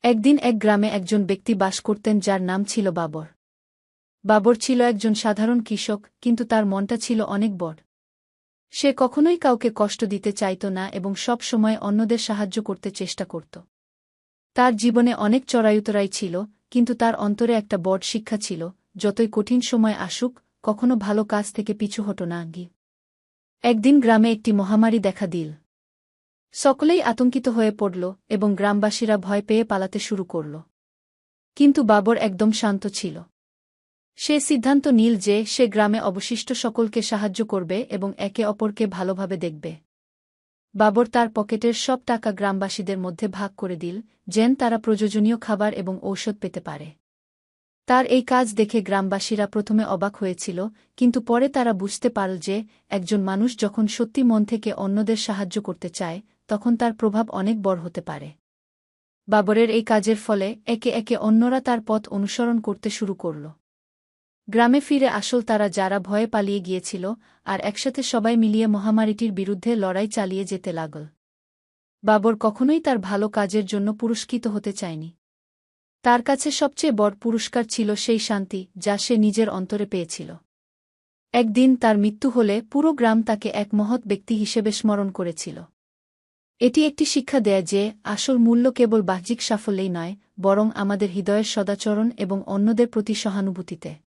একদিন এক গ্রামে একজন ব্যক্তি বাস করতেন যার নাম ছিল বাবর। বাবর ছিল একজন সাধারণ কৃষক, কিন্তু তার মনটা ছিল অনেক বড়। সে কখনোই কাউকে কষ্ট দিতে চাইত না এবং সব সময় অন্যদের সাহায্য করতে চেষ্টা করত। তার জীবনে অনেক চড়াই-উতরাই ছিল, কিন্তু তার অন্তরে একটা বড় শিক্ষা ছিল, যতই কঠিন সময় আসুক, কখনো ভালো কাজ থেকে পিছু হটো না। একদিন গ্রামে একটি মহামারী দেখা দিল। সকলেই আতঙ্কিত হয়ে পড়ল এবং গ্রামবাসীরা ভয় পেয়ে পালাতে শুরু করল। কিন্তু বাবর একদম শান্ত ছিল। সে সিদ্ধান্ত নিল যে সে গ্রামে অবশিষ্ট সকলকে সাহায্য করবে এবং একে অপরকে ভালোভাবে দেখবে। বাবর তার পকেটের সব টাকা গ্রামবাসীদের মধ্যে ভাগ করে দিল, যেন তারা প্রয়োজনীয় খাবার এবং ঔষধ পেতে পারে। তার এই কাজ দেখে গ্রামবাসীরা প্রথমে অবাক হয়েছিল, কিন্তু পরে তারা বুঝতে পারল যে একজন মানুষ যখন সত্যি মন থেকে অন্যদের সাহায্য করতে চায়, তখন তার প্রভাব অনেক বড় হতে পারে। বাবরের এই কাজের ফলে একে একে অন্যরা তার পথ অনুসরণ করতে শুরু করল। গ্রামে ফিরে আসল তারা যারা ভয়ে পালিয়ে গিয়েছিল, আর একসাথে সবাই মিলিয়ে মহামারীটির বিরুদ্ধে লড়াই চালিয়ে যেতে লাগল। বাবর কখনোই তার ভালো কাজের জন্য পুরস্কৃত হতে চায়নি। তার কাছে সবচেয়ে বড় পুরস্কার ছিল সেই শান্তি যা সে নিজের অন্তরে পেয়েছিল। একদিন তার মৃত্যু হলে পুরো গ্রাম তাকে এক মহৎ ব্যক্তি হিসেবে স্মরণ করেছিল। এটি একটি শিক্ষা দেয় যে আসল মূল্য কেবল বাহ্যিক সাফল্যেই নয়, বরং আমাদের হৃদয়ের সদাচরণ এবং অন্যদের প্রতি সহানুভূতিতে।